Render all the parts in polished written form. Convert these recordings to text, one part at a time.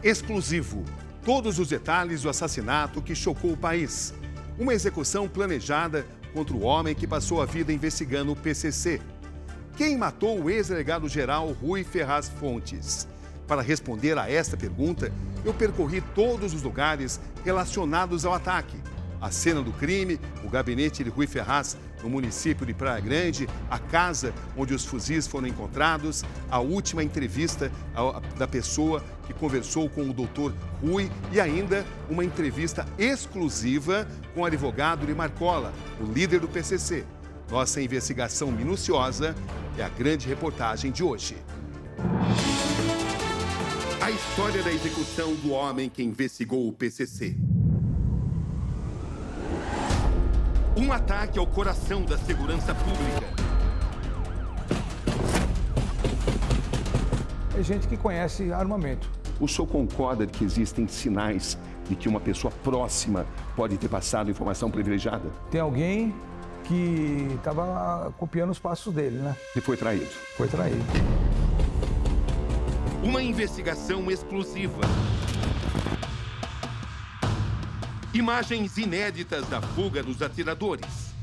Exclusivo. Todos os detalhes do assassinato que chocou o país. Uma execução planejada contra o homem que passou a vida investigando o PCC. Quem matou o ex-delegado-geral Rui Ferraz Fontes? Para responder a esta pergunta, eu percorri todos os lugares relacionados ao ataque. A cena do crime, o gabinete de Rui Ferraz, no município de Praia Grande, a casa onde os fuzis foram encontrados, a última entrevista da pessoa que conversou com o doutor Rui e ainda uma entrevista exclusiva com o advogado de Marcola, o líder do PCC. Nossa investigação minuciosa é a grande reportagem de hoje. A história da execução do homem que investigou o PCC. Um ataque ao coração da segurança pública. É gente que conhece armamento. O senhor concorda que existem sinais de que uma pessoa próxima pode ter passado informação privilegiada? Tem alguém que estava copiando os passos dele, né? E foi traído. Foi traído. Uma investigação exclusiva. Imagens inéditas da fuga dos atiradores.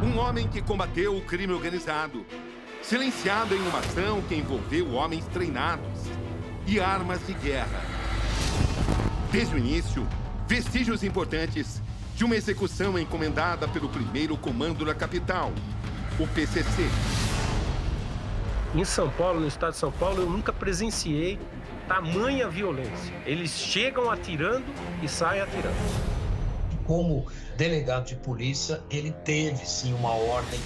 Um homem que combateu o crime organizado, silenciado em uma ação que envolveu homens treinados e armas de guerra. Desde o início, vestígios importantes de uma execução encomendada pelo primeiro comando da capital, o PCC. Em São Paulo, no estado de São Paulo, eu nunca presenciei tamanha violência. Eles chegam atirando e saem atirando. Como delegado de polícia, ele teve sim uma ordem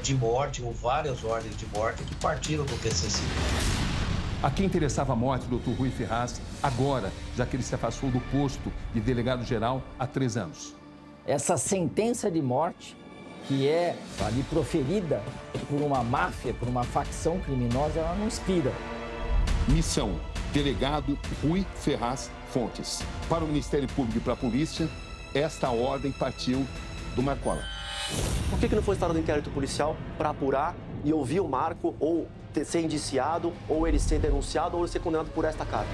de morte, ou várias ordens de morte que partiram do PCC. A quem interessava a morte do Dr. Rui Ferraz agora, já que ele se afastou do posto de delegado-geral há 3 anos? Essa sentença de morte, que é ali proferida por uma máfia, por uma facção criminosa, ela não inspira. Missão: delegado Rui Ferraz Fontes. Para o Ministério Público e para a polícia, esta ordem partiu do Marcola. Por que não foi instaurado um inquérito policial para apurar e ouvir o Marco, ou ser indiciado, ou ele ser denunciado, ou ele ser condenado por esta carta?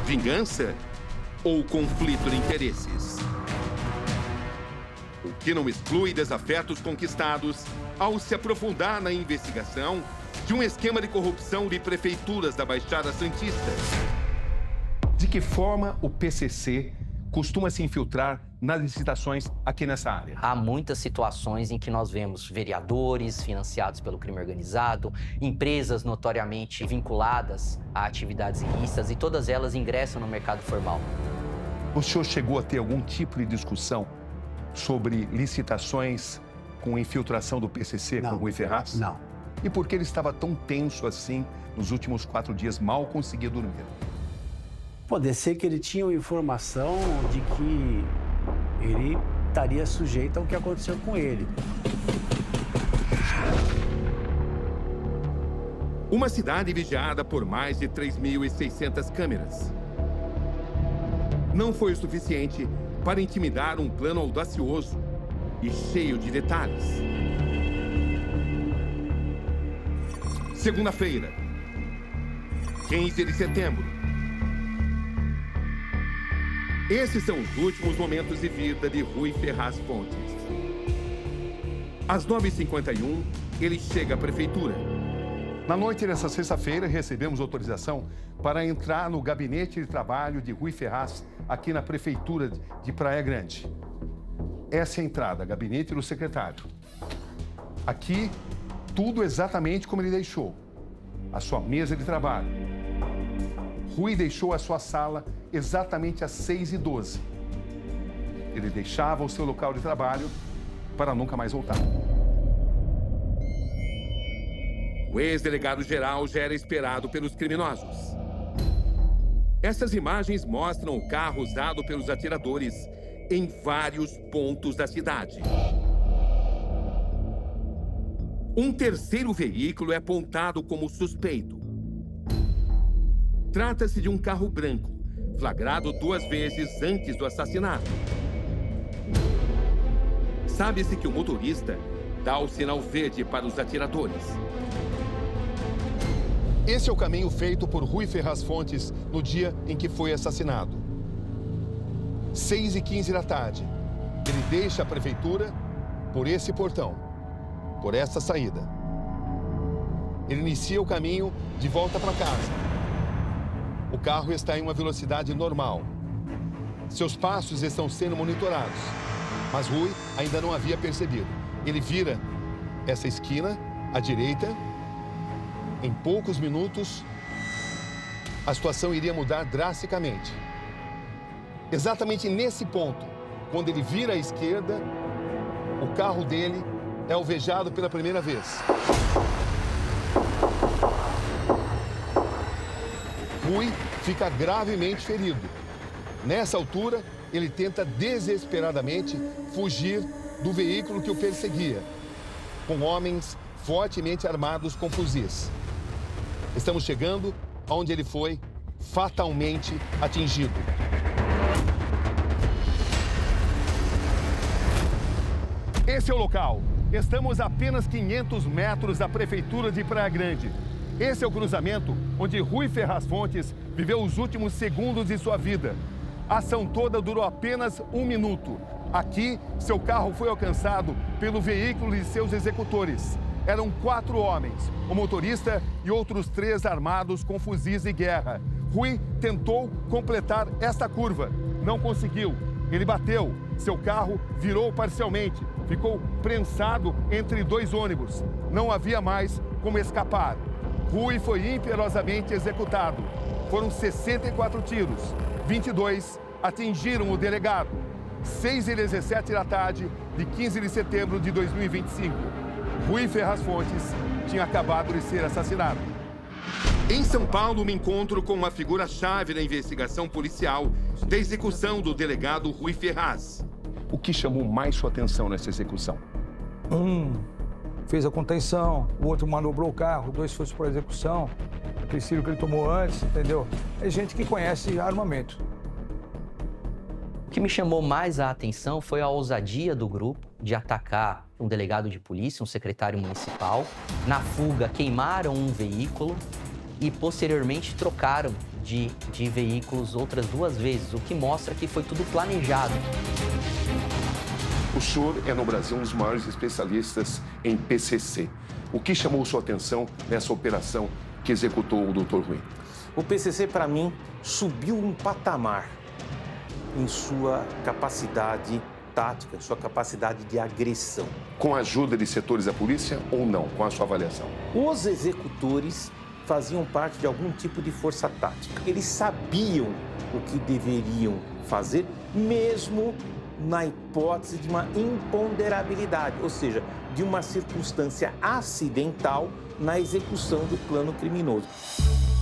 Vingança ou conflito de interesses? O que não exclui desafetos conquistados ao se aprofundar na investigação de um esquema de corrupção de prefeituras da Baixada Santista. De que forma o PCC costuma se infiltrar nas licitações aqui nessa área? Há muitas situações em que nós vemos vereadores financiados pelo crime organizado, empresas notoriamente vinculadas a atividades ilícitas e todas elas ingressam no mercado formal. O senhor chegou a ter algum tipo de discussão sobre licitações com infiltração do PCC com o Rui Ferraz? Não. E por que ele estava tão tenso assim nos últimos 4 dias, mal conseguia dormir? Pode ser que ele tinha informação de que ele estaria sujeito ao que aconteceu com ele. Uma cidade vigiada por mais de 3.600 câmeras. Não foi o suficiente para intimidar um plano audacioso e cheio de detalhes. Segunda-feira, 15 de setembro. Esses são os últimos momentos de vida de Rui Ferraz Fontes. Às 9h51, ele chega à prefeitura. Na noite dessa sexta-feira, recebemos autorização para entrar no gabinete de trabalho de Rui Ferraz, aqui na prefeitura de Praia Grande. Essa é a entrada, gabinete do secretário. Aqui, tudo exatamente como ele deixou. A sua mesa de trabalho. Rui deixou a sua sala exatamente às 6h12. Ele deixava o seu local de trabalho para nunca mais voltar. O ex-delegado-geral já era esperado pelos criminosos. Essas imagens mostram o carro usado pelos atiradores em vários pontos da cidade. Um terceiro veículo é apontado como suspeito. Trata-se de um carro branco, flagrado 2 vezes antes do assassinato. Sabe-se que o motorista dá o sinal verde para os atiradores. Esse é o caminho feito por Rui Ferraz Fontes no dia em que foi assassinado. 6h15 da tarde, ele deixa a prefeitura por esse portão, por essa saída. Ele inicia o caminho de volta para casa. O carro está em uma velocidade normal. Seus passos estão sendo monitorados, mas Rui ainda não havia percebido. Ele vira essa esquina à direita. Em poucos minutos, a situação iria mudar drasticamente. Exatamente nesse ponto, quando ele vira à esquerda, o carro dele é alvejado pela primeira vez. Rui fica gravemente ferido. Nessa altura, ele tenta desesperadamente fugir do veículo que o perseguia, com homens fortemente armados com fuzis. Estamos chegando onde ele foi fatalmente atingido. Esse é o local. Estamos a apenas 500 metros da prefeitura de Praia Grande. Esse é o cruzamento onde Rui Ferraz Fontes viveu os últimos segundos de sua vida. A ação toda durou apenas 1 minuto. Aqui, seu carro foi alcançado pelo veículo de seus executores. Eram 4 homens, o motorista e outros 3 armados com fuzis de guerra. Rui tentou completar esta curva. Não conseguiu. Ele bateu. Seu carro virou parcialmente. Ficou prensado entre 2 ônibus. Não havia mais como escapar. Rui foi imperiosamente executado. Foram 64 tiros. 22 atingiram o delegado. 6h17 da tarde de 15 de setembro de 2025. Rui Ferraz Fontes tinha acabado de ser assassinado. Em São Paulo, me encontro com uma figura-chave da investigação policial da execução do delegado Rui Ferraz. O que chamou mais sua atenção nessa execução? Fez a contenção, o outro manobrou o carro, 2 foi para a execução. Aquele tiro que ele tomou antes, entendeu? É gente que conhece armamento. O que me chamou mais a atenção foi a ousadia do grupo de atacar um delegado de polícia, um secretário municipal. Na fuga, queimaram um veículo e, posteriormente, trocaram de veículos outras 2 vezes, o que mostra que foi tudo planejado. O senhor é, no Brasil, um dos maiores especialistas em PCC. O que chamou sua atenção nessa operação que executou o Dr. Rui? O PCC, para mim, subiu um patamar em sua capacidade tática, sua capacidade de agressão. Com a ajuda de setores da polícia ou não? Com a sua avaliação? Os executores faziam parte de algum tipo de força tática. Eles sabiam o que deveriam fazer, mesmo na hipótese de uma imponderabilidade, ou seja, de uma circunstância acidental na execução do plano criminoso.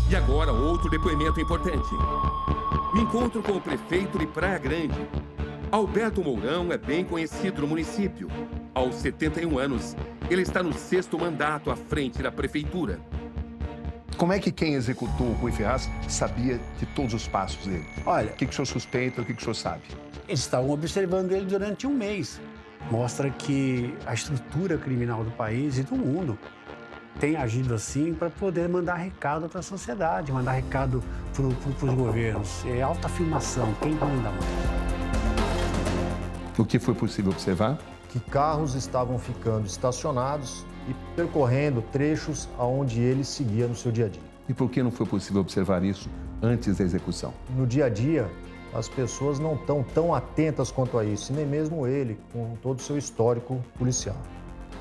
E agora, outro depoimento importante. Me encontro com o prefeito de Praia Grande. Alberto Mourão é bem conhecido no município. Aos 71 anos, ele está no 6º mandato à frente da prefeitura. Como é que quem executou o Rui Ferraz sabia de todos os passos dele? Olha, O que o senhor suspeita, o que o senhor sabe? eles estavam observando ele durante 1 mês. Mostra que a estrutura criminal do país e do mundo tem agido assim para poder mandar recado para a sociedade, mandar recado para os governos. É alta afirmação, quem manda mais. O que foi possível observar? Que carros estavam ficando estacionados e percorrendo trechos aonde ele seguia no seu dia a dia. E por que não foi possível observar isso antes da execução? No dia a dia, as pessoas não estão tão atentas quanto a isso, nem mesmo ele, com todo o seu histórico policial.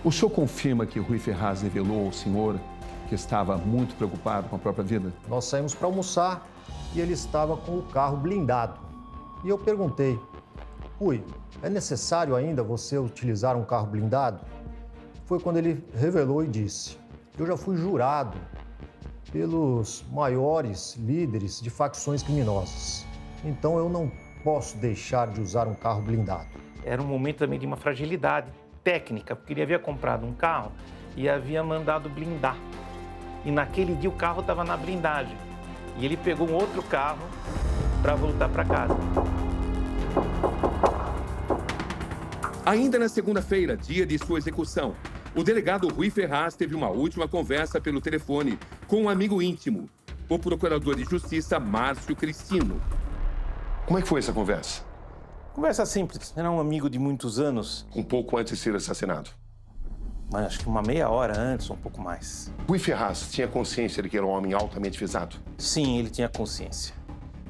O senhor confirma que Rui Ferraz revelou ao senhor que estava muito preocupado com a própria vida? Nós saímos para almoçar e ele estava com o carro blindado. E eu perguntei, Rui, é necessário ainda você utilizar um carro blindado? Foi quando ele revelou e disse, eu já fui jurado pelos maiores líderes de facções criminosas. Então eu não posso deixar de usar um carro blindado. Era um momento também de uma fragilidade técnica, porque ele havia comprado um carro e havia mandado blindar. E naquele dia o carro estava na blindagem. E ele pegou um outro carro para voltar para casa. Ainda na segunda-feira, dia de sua execução, o delegado Rui Ferraz teve uma última conversa pelo telefone com um amigo íntimo, o procurador de justiça Márcio Cristino. Como é que foi essa conversa? Conversa simples. Era um amigo de muitos anos. Um pouco antes de ser assassinado. Mas acho que uma meia hora antes, ou um pouco mais. Rui Ferraz tinha consciência de que era um homem altamente visado? Sim, ele tinha consciência.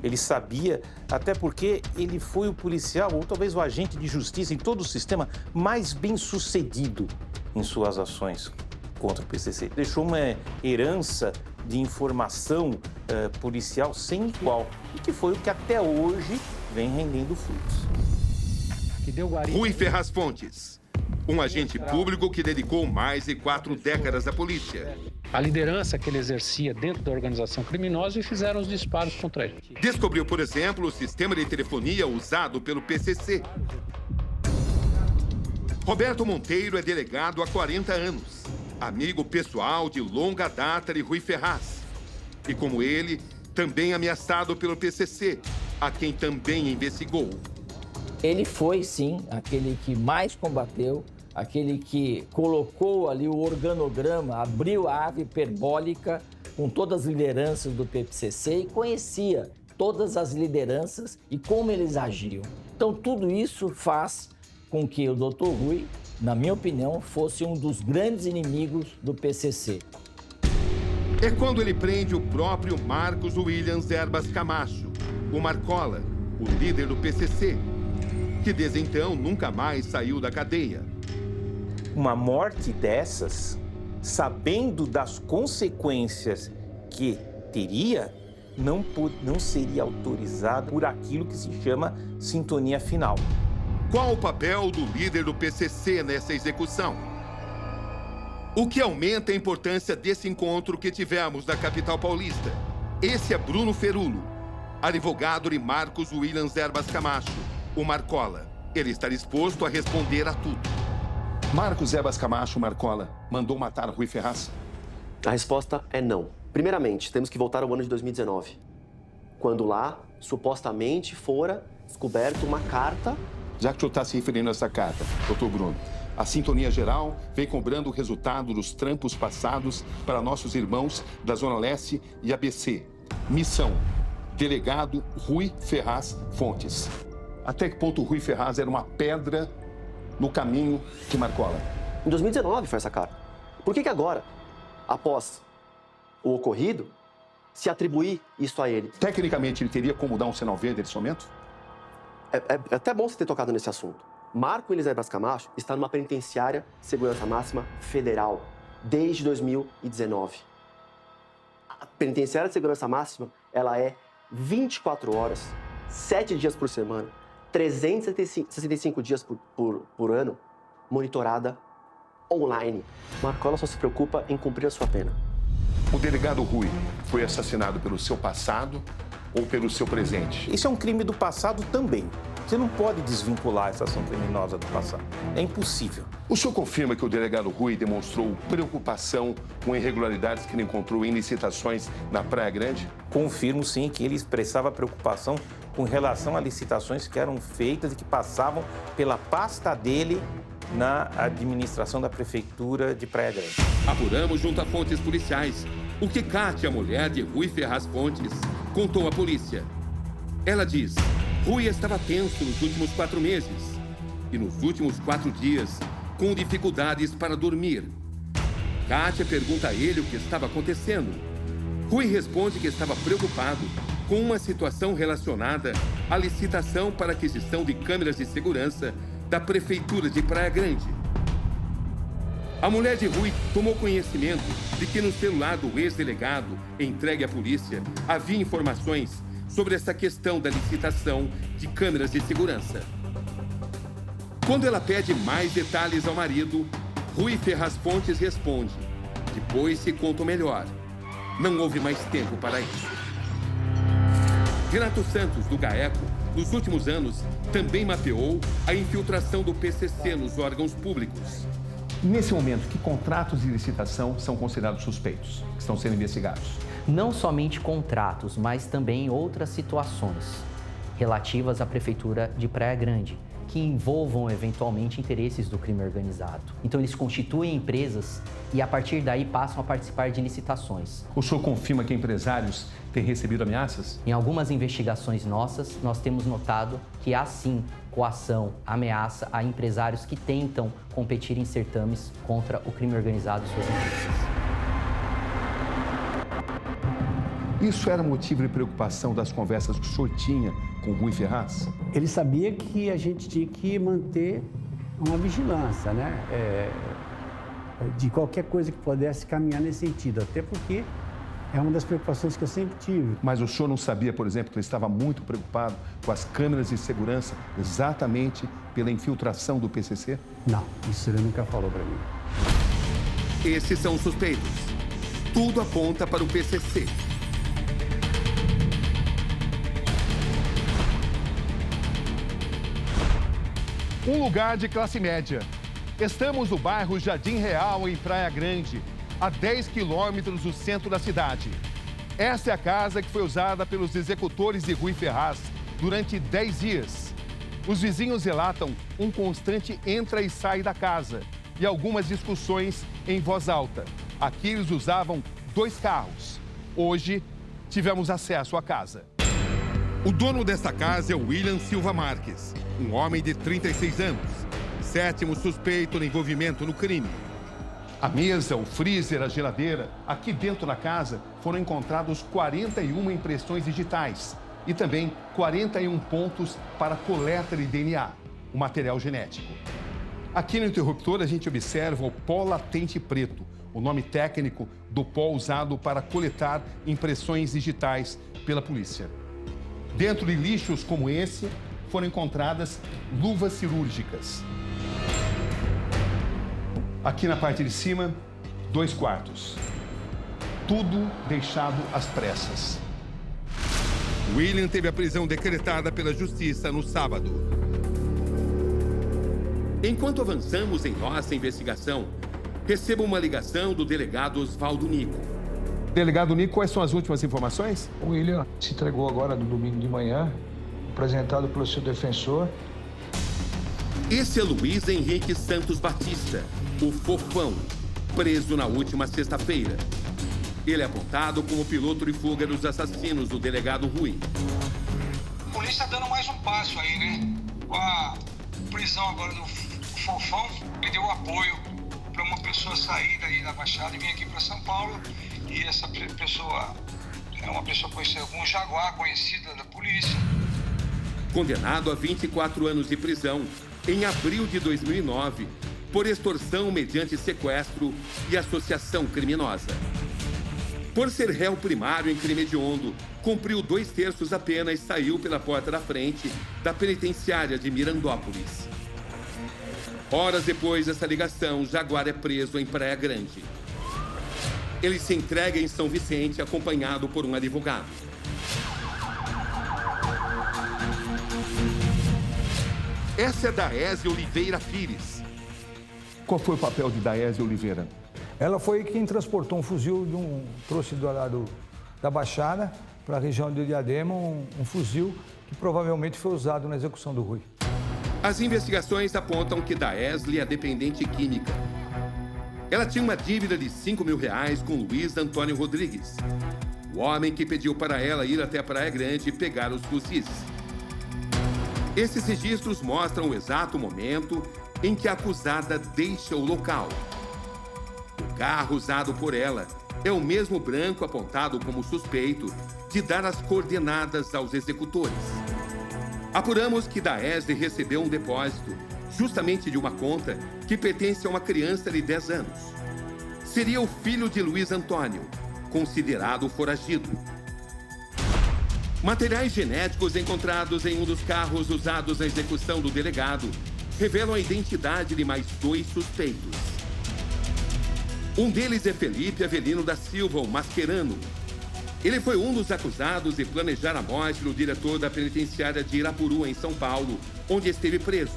Ele sabia, até porque ele foi o policial, ou talvez o agente de justiça em todo o sistema mais bem-sucedido em suas ações contra o PCC. Deixou uma herança de informação policial sem igual, e que foi o que até hoje vem rendendo frutos. Rui Ferraz Fontes, um agente público que dedicou mais de 4 décadas à polícia. A liderança que ele exercia dentro da organização criminosa e fizeram os disparos contra ele. Descobriu, por exemplo, o sistema de telefonia usado pelo PCC. Roberto Monteiro é delegado há 40 anos, amigo pessoal de longa data de Rui Ferraz. E como ele, também ameaçado pelo PCC, a quem também investigou. Ele foi, sim, aquele que mais combateu, aquele que colocou ali o organograma, abriu a ave hiperbólica com todas as lideranças do PCC e conhecia todas as lideranças e como eles agiam. Então, tudo isso faz com que o Dr. Rui, na minha opinião, fosse um dos grandes inimigos do PCC. É quando ele prende o próprio Marcos Williams Erbas Camacho, o Marcola, o líder do PCC, que desde então nunca mais saiu da cadeia. Uma morte dessas, sabendo das consequências que teria, não seria autorizada por aquilo que se chama sintonia final. Qual o papel do líder do PCC nessa execução? O que aumenta a importância desse encontro que tivemos na capital paulista? Esse é Bruno Ferulo, advogado de Marcos Williams Erbas Camacho, o Marcola. Ele está disposto a responder a tudo. Marcos Erbas Camacho, Marcola, mandou matar Rui Ferraz? A resposta é não. Primeiramente, temos que voltar ao ano de 2019, quando lá, supostamente, fora descoberta uma carta. Já que o senhor está se referindo a essa carta, doutor Bruno, a Sintonia Geral vem cobrando o resultado dos trampos passados para nossos irmãos da Zona Leste e ABC. Missão: delegado Rui Ferraz Fontes. Até que ponto o Rui Ferraz era uma pedra no caminho de Marcola? Em 2019 foi essa carta. Por que agora, após o ocorrido, se atribuir isso a ele? Tecnicamente, ele teria como dar um sinal verde nesse momento? É até bom você ter tocado nesse assunto. Marco Williams Erbas Camacho está numa penitenciária de segurança máxima federal desde 2019. A penitenciária de segurança máxima, ela é 24 horas, 7 dias por semana, 365 dias por ano, monitorada online. Marcola só se preocupa em cumprir a sua pena. O delegado Rui foi assassinado pelo seu passado ou pelo seu presente? Isso é um crime do passado também. Você não pode desvincular essa ação criminosa do passado. É impossível. O senhor confirma que o delegado Rui demonstrou preocupação com irregularidades que ele encontrou em licitações na Praia Grande? Confirmo, sim, que ele expressava preocupação com relação a licitações que eram feitas e que passavam pela pasta dele na administração da Prefeitura de Praia Grande. Apuramos junto a fontes policiais o que Kátia, mulher de Rui Ferraz Fontes, contou à polícia. Ela diz: Rui estava tenso nos últimos 4 meses e nos últimos 4 dias com dificuldades para dormir. Kátia pergunta a ele o que estava acontecendo. Rui responde que estava preocupado com uma situação relacionada à licitação para aquisição de câmeras de segurança da Prefeitura de Praia Grande. A mulher de Rui tomou conhecimento de que no celular do ex-delegado entregue à polícia havia informações sobre essa questão da licitação de câmeras de segurança. Quando ela pede mais detalhes ao marido, Rui Ferraz Fontes responde: depois se conta melhor. Não houve mais tempo para isso. Renato Santos, do GAECO, nos últimos anos, também mapeou a infiltração do PCC nos órgãos públicos. Nesse momento, que contratos de licitação são considerados suspeitos, que estão sendo investigados? Não somente contratos, mas também outras situações relativas à Prefeitura de Praia Grande, que envolvam eventualmente interesses do crime organizado. Então eles constituem empresas e a partir daí passam a participar de licitações. O senhor confirma que empresários têm recebido ameaças? Em algumas investigações nossas, nós temos notado que há sim coação, ameaça a empresários que tentam competir em certames contra o crime organizado e suas empresas. Isso era motivo de preocupação das conversas que o senhor tinha com o Rui Ferraz? Ele sabia que a gente tinha que manter uma vigilância, né? De qualquer coisa que pudesse caminhar nesse sentido, até porque é uma das preocupações que eu sempre tive. Mas o senhor não sabia, por exemplo, que ele estava muito preocupado com as câmeras de segurança exatamente pela infiltração do PCC? Não, isso ele nunca falou para mim. Esses são os suspeitos. Tudo aponta para o PCC. Um lugar de classe média. Estamos no bairro Jardim Real, em Praia Grande, a 10 quilômetros do centro da cidade. Essa é a casa que foi usada pelos executores de Rui Ferraz durante 10 dias. Os vizinhos relatam um constante entra e sai da casa e algumas discussões em voz alta. Aqui eles usavam 2 carros. Hoje, tivemos acesso à casa. O dono desta casa é o William Silva Marques, um homem de 36 anos, 7º suspeito no envolvimento no crime. A mesa, o freezer, a geladeira, aqui dentro da casa foram encontrados 41 impressões digitais e também 41 pontos para coleta de DNA, o material genético. Aqui no interruptor a gente observa o pó latente preto, o nome técnico do pó usado para coletar impressões digitais pela polícia. Dentro de lixos como esse, foram encontradas luvas cirúrgicas. Aqui na parte de cima, 2 quartos. Tudo deixado às pressas. William teve a prisão decretada pela Justiça no sábado. Enquanto avançamos em nossa investigação, recebo uma ligação do delegado Oswaldo Nico. Delegado Nico, quais são as últimas informações? O William se entregou agora no domingo de manhã, apresentado pelo seu defensor. Esse é Luiz Henrique Santos Batista, o Fofão, preso na última sexta-feira. Ele é apontado como piloto de fuga dos assassinos do delegado Rui. A polícia dando mais um passo aí, né? Com a prisão agora do Fofão, ele deu apoio para uma pessoa sair daí da Baixada e vir aqui para São Paulo. E essa pessoa é uma pessoa conhecida como Jaguar, conhecida da polícia. Condenado a 24 anos de prisão em abril de 2009 por extorsão mediante sequestro e associação criminosa. Por ser réu primário em crime hediondo, cumpriu 2/3 da pena e saiu pela porta da frente da penitenciária de Mirandópolis. Horas depois dessa ligação, Jaguar é preso em Praia Grande. Ele se entrega em São Vicente, acompanhado por um advogado. Essa é Daésia Oliveira Pires. Qual foi o papel de Daésia Oliveira? Ela foi quem transportou um fuzil, trouxe do lado da Baixada para a região de Diadema, um fuzil que provavelmente foi usado na execução do Rui. As investigações apontam que Daésia é dependente química. Ela tinha uma dívida de R$5.000 com Luiz Antônio Rodrigues, o homem que pediu para ela ir até a Praia Grande e pegar os fuzis. Esses registros mostram o exato momento em que a acusada deixa o local. O carro usado por ela é o mesmo branco apontado como suspeito de dar as coordenadas aos executores. Apuramos que Daésia recebeu um depósito justamente de uma conta que pertence a uma criança de 10 anos. Seria o filho de Luiz Antônio, considerado foragido. Materiais genéticos encontrados em um dos carros usados na execução do delegado revelam a identidade de mais 2 suspeitos. Um deles é Felipe Avelino da Silva, o Mascherano. Ele foi um dos acusados de planejar a morte do diretor da penitenciária de Irapuru, em São Paulo, onde esteve preso.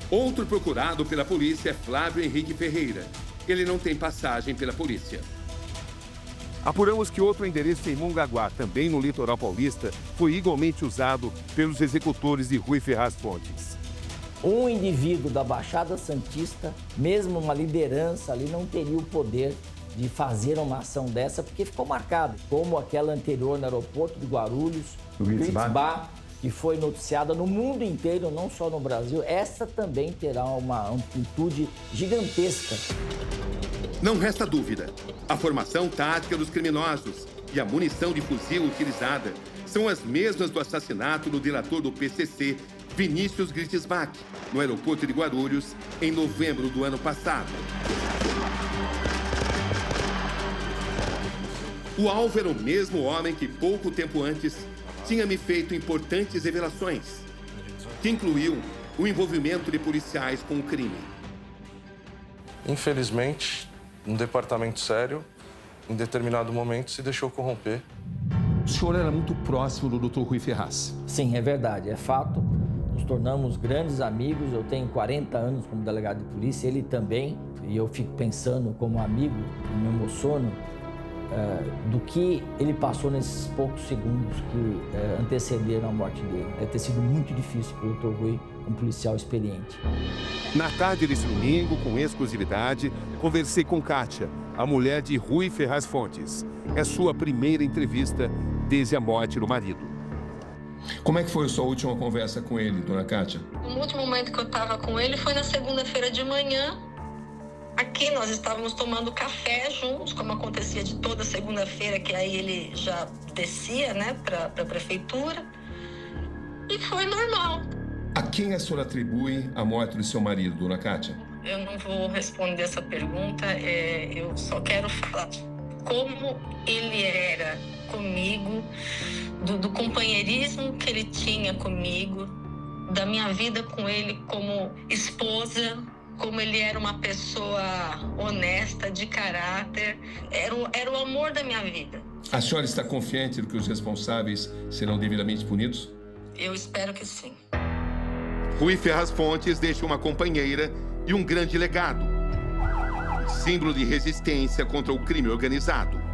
Outro procurado pela polícia é Flávio Henrique Ferreira. Ele não tem passagem pela polícia. Apuramos que outro endereço em Mongaguá, também no litoral paulista, foi igualmente usado pelos executores de Rui Ferraz Fontes. Um indivíduo da Baixada Santista, mesmo uma liderança ali, não teria o poder de fazer uma ação dessa, porque ficou marcado, como aquela anterior no aeroporto de Guarulhos, Gritzbach, que foi noticiada no mundo inteiro, não só no Brasil. Essa também terá uma amplitude gigantesca. Não resta dúvida, a formação tática dos criminosos e a munição de fuzil utilizada são as mesmas do assassinato do delator do PCC, Vinícius Gritzbach, no aeroporto de Guarulhos, em novembro do ano passado. O alvo era o mesmo homem que, pouco tempo antes, tinha me feito importantes revelações, que incluiu o envolvimento de policiais com o crime. Infelizmente, um departamento sério, em determinado momento, se deixou corromper. O senhor era muito próximo do Dr. Rui Ferraz. Sim, é verdade, é fato. Nos tornamos grandes amigos. Eu tenho 40 anos como delegado de polícia, ele também. E eu fico pensando como amigo, e me emociono, do que ele passou nesses poucos segundos que antecederam a morte dele. Deve ter sido muito difícil para o Dr. Rui, um policial experiente. Na tarde desse domingo, com exclusividade, conversei com Kátia, a mulher de Rui Ferraz Fontes. É sua primeira entrevista desde a morte do marido. Como é que foi a sua última conversa com ele, dona Kátia? O último momento que eu estava com ele foi na segunda-feira de manhã. Aqui nós estávamos tomando café juntos, como acontecia de toda segunda-feira, que aí ele já descia, né, para a prefeitura. E foi normal. A quem a senhora atribui a morte do seu marido, dona Kátia? Eu não vou responder essa pergunta, eu só quero falar como ele era comigo, do companheirismo que ele tinha comigo, da minha vida com ele como esposa, como ele era uma pessoa honesta, de caráter, era o amor da minha vida. A senhora está confiante de que os responsáveis serão devidamente punidos? Eu espero que sim. Rui Ferraz Fontes deixa uma companheira e um grande legado. Símbolo de resistência contra o crime organizado.